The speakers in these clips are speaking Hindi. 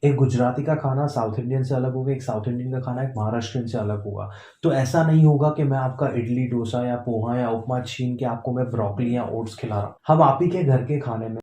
एक गुजराती का खाना साउथ इंडियन से अलग होगा, एक साउथ इंडियन का खाना एक महाराष्ट्रियन से अलग होगा। तो ऐसा नहीं होगा कि मैं आपका इडली, डोसा या पोहा या उपमा छीन के आपको मैं ब्रोकली या ओट्स खिला रहा हूँ। हम आप ही के घर के खाने में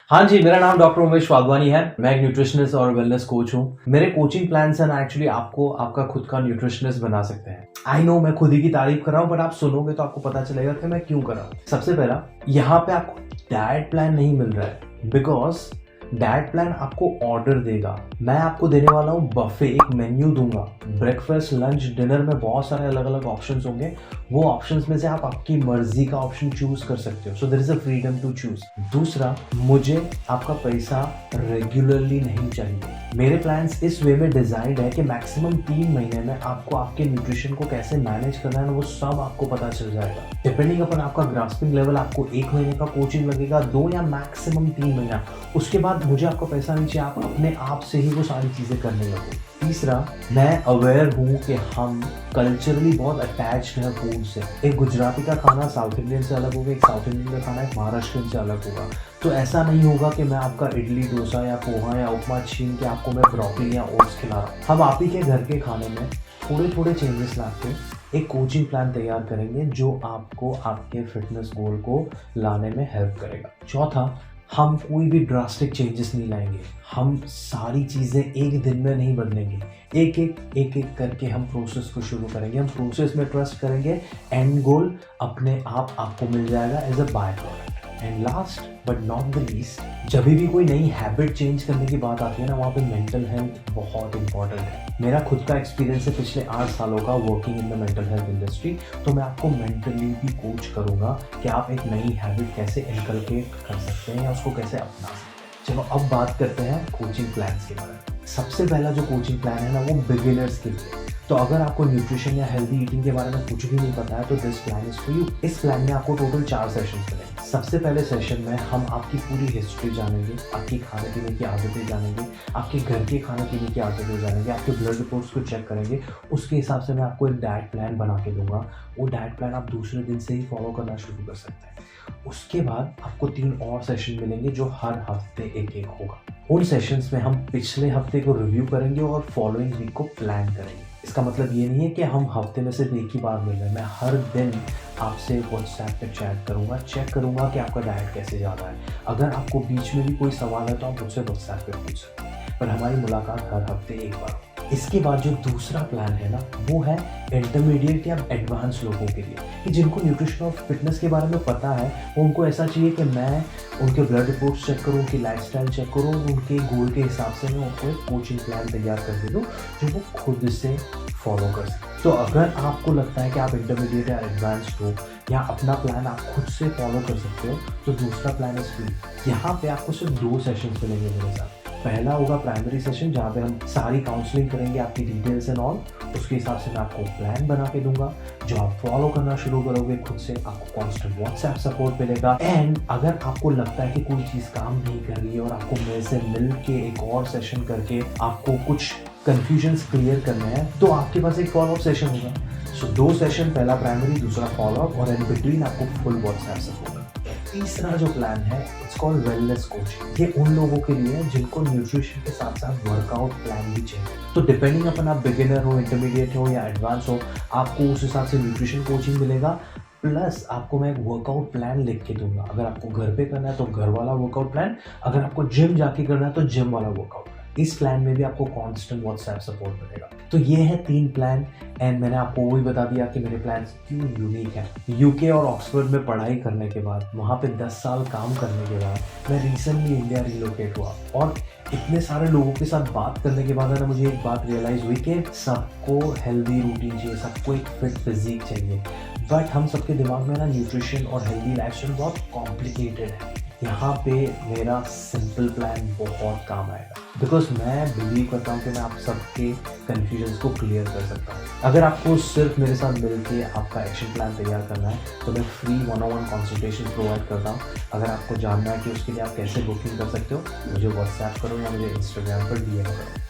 हाँ जी, मेरा नाम डॉक्टर उमेश वाधवानी है। मैं एक न्यूट्रिशनिस्ट और वेलनेस कोच हूँ। मेरे कोचिंग प्लान्स हैं ना, एक्चुअली आपको आपका खुद का न्यूट्रिशनिस्ट बना सकते हैं। आई नो मैं खुद ही की तारीफ कर रहा हूँ, बट आप सुनोगे तो आपको पता चलेगा कि मैं क्यों कर रहा हूँ। सबसे पहला, यहाँ पे आपको डाइट प्लान नहीं मिल रहा है, बिकॉज डाइट प्लान आपको ऑर्डर देगा। मैं आपको देने वाला हूँ बफे, एक मेन्यू दूंगा। ब्रेकफास्ट, लंच, डिनर में बहुत सारे अलग अलग ऑप्शंस होंगे। वो ऑप्शंस में से आप आपकी मर्जी का ऑप्शन चूज कर सकते हो। So there is a freedom to choose. दूसरा, मुझे आपका पैसा रेगुलरली नहीं चाहिए। मेरे प्लान्स इस वे में डिजाइंड है कि मैक्सिमम 3 महीने में आपको आपके न्यूट्रिशन को कैसे मैनेज करना है, वो सब आपको पता चल जाएगा। डिपेंडिंग अपन आपका ग्रास्पिंग लेवल, आपको 1 महीने का कोचिंग लगेगा, 2 या मैक्सिमम 3 महीना। उसके बाद मुझे आपको पैसा नहीं चाहिए, आप अपने आप से ही वो सारी चीजें करने लगो। तीसरा, मैं अवेयर हूँ कि हम कल्चरली बहुत अटैच्ड हैं फूड से। एक गुजराती का खाना साउथ इंडियन से अलग होगा, एक साउथ इंडियन का खाना एक महाराष्ट्रियन से अलग होगा। तो ऐसा नहीं होगा कि मैं आपका इडली, डोसा या पोहा या उपमा छीन के आपको मैं ब्रोकली या ओट्स खिला रहा हूँ। हम आप ही के घर के खाने में थोड़े थोड़े चेंजेस ला के एक कोचिंग प्लान तैयार करेंगे जो आपको आपके फिटनेस गोल को लाने में हेल्प करेगा। चौथा, हम कोई भी ड्रास्टिक चेंजेस नहीं लाएंगे। हम सारी चीज़ें एक दिन में नहीं बदलेंगे। एक एक करके हम प्रोसेस को शुरू करेंगे। हम प्रोसेस में ट्रस्ट करेंगे, एंड गोल अपने आप आपको मिल जाएगा as a byproduct. And last but not the least, जब भी कोई नई हैबिट चेंज करने की बात आती है ना, वहाँ पे मेंटल हेल्थ बहुत इंपॉर्टेंट है। मेरा खुद का एक्सपीरियंस है पिछले 8 सालों का working in the mental health industry. तो मैं आपको मेंटली भी कोच करूँगा कि आप एक नई हैबिट कैसे इनकलकेट कर सकते हैं या उसको कैसे अपना सकते हैं। चलो अब बात करते हैं कोचिंग प्लान्स के बारे में। सबसे पहला जो कोचिंग प्लान है ना, वो बिगिनर्स के लिए। तो अगर आपको न्यूट्रिशन या हेल्दी ईटिंग के बारे में कुछ भी नहीं पता है तो this plan is for you. इस प्लान में आपको टोटल 4 सेशंस मिलेंगे। सबसे पहले सेशन में हम आपकी पूरी हिस्ट्री जानेंगे, आपकी खाने पीने की आदतें जानेंगे, आपके घर के खाने पीने की आदतें जानेंगे, आपके ब्लड रिपोर्ट्स को चेक करेंगे। उसके हिसाब से मैं आपको एक डाइट प्लान बना के दूंगा। वो डाइट प्लान आप दूसरे दिन से ही फॉलो करना शुरू कर सकते हैं। उसके बाद आपको 3 और सेशन मिलेंगे जो हर हफ्ते एक होगा। उन सेशंस में हम पिछले हफ्ते को रिव्यू करेंगे और फॉलोइंग वीक को प्लान करेंगे। इसका मतलब ये नहीं है कि हम हफ्ते में सिर्फ एक ही बार मिल रहे हैं। मैं हर दिन आपसे व्हाट्सएप पे चैट करूंगा, चेक करूंगा कि आपका डाइट कैसे जा रहा है। अगर आपको बीच में भी कोई सवाल है तो आप मुझसे व्हाट्सएप पे पूछ सकते हैं, पर हमारी मुलाकात हर हफ्ते एक बार। इसके बाद जो दूसरा प्लान है ना, वो है इंटरमीडिएट या एडवांस लोगों के लिए, कि जिनको न्यूट्रिशन और फिटनेस के बारे में पता है। उनको ऐसा चाहिए कि मैं उनके ब्लड रिपोर्ट्स चेक करूँ, उनकी लाइफस्टाइल चेक करूँ, उनके गोल के हिसाब से मैं उनको एक कोचिंग प्लान तैयार कर दे दूँ जो वो खुद से फॉलो कर सकें। तो अगर आपको लगता है कि आप इंटरमीडिएट या एडवांस्ड हो या अपना प्लान आप खुद से फॉलो कर सकते हो, तो दूसरा प्लान इज फ्री। यहाँ पे आपको सिर्फ 2 सेशंस मिलेंगे मेरे साथ। पहला होगा प्राइमरी सेशन, जहाँ पे हम सारी काउंसलिंग करेंगे, आपकी डिटेल्स एंड ऑल। उसके हिसाब से मैं आपको प्लान बना के दूंगा जो आप फॉलो करना शुरू करोगे खुद से। आपको कांस्टेंट व्हाट्सएप सपोर्ट मिलेगा। एंड अगर आपको लगता है कि कोई चीज़ काम नहीं कर रही है और आपको मेरे से मिल के एक और सेशन करके आपको कुछ कन्फ्यूजन्स क्लियर करने हैं, तो आपके पास एक फॉलोअप सेशन होगा। सो 2 सेशन, पहला प्राइमरी, दूसरा फॉलोअप, और इन बिटवीन आपको फुल व्हाट्सएप सपोर्ट। तीसरा जो प्लान है, इट्स कॉल्ड वेलनेस कोचिंग। ये उन लोगों के लिए है जिनको न्यूट्रिशन के साथ साथ वर्कआउट प्लान भी चाहिए। तो डिपेंडिंग अपन आप बिगिनर हो, इंटरमीडिएट हो या एडवांस हो, आपको उस हिसाब से न्यूट्रिशन कोचिंग मिलेगा। प्लस आपको मैं एक वर्कआउट प्लान लिख के दूंगा। अगर आपको घर पे करना है तो घर वाला वर्कआउट प्लान, अगर आपको जिम जाके करना है तो जिम वाला वर्कआउट। इस प्लान में भी आपको कांस्टेंट व्हाट्सएप सपोर्ट मिलेगा। तो ये है 3 प्लान। एंड मैंने आपको वही बता दिया कि मेरे प्लान्स क्यों यूनिक है। यूके और ऑक्सफोर्ड में पढ़ाई करने के बाद, वहाँ पे 10 साल काम करने के बाद, मैं रिसेंटली इंडिया रिलोकेट हुआ। और इतने सारे लोगों के साथ बात करने के बाद ना, मुझे एक बात रियलाइज़ हुई कि सबको हेल्दी रूटीन चाहिए, सबको एक फिट फिजिक चाहिए। बट हम सबके दिमाग में ना न्यूट्रिशन और हेल्दी लाइफस्टाइल बहुत कॉम्प्लिकेटेड है। यहाँ पे मेरा सिंपल प्लान बहुत काम आएगा, बिकॉज मैं बिलीव करता हूँ कि मैं आप सबके कन्फ्यूजन्स को क्लियर कर सकता हूँ। अगर आपको सिर्फ मेरे साथ मिल के आपका एक्शन प्लान तैयार करना है तो मैं फ्री 1-on-1 कंसल्टेशन प्रोवाइड करता हूँ। अगर आपको जानना है कि उसके लिए आप कैसे बुकिंग कर सकते हो, मुझे व्हाट्सएप करो या मुझे इंस्टाग्राम पर DM करो।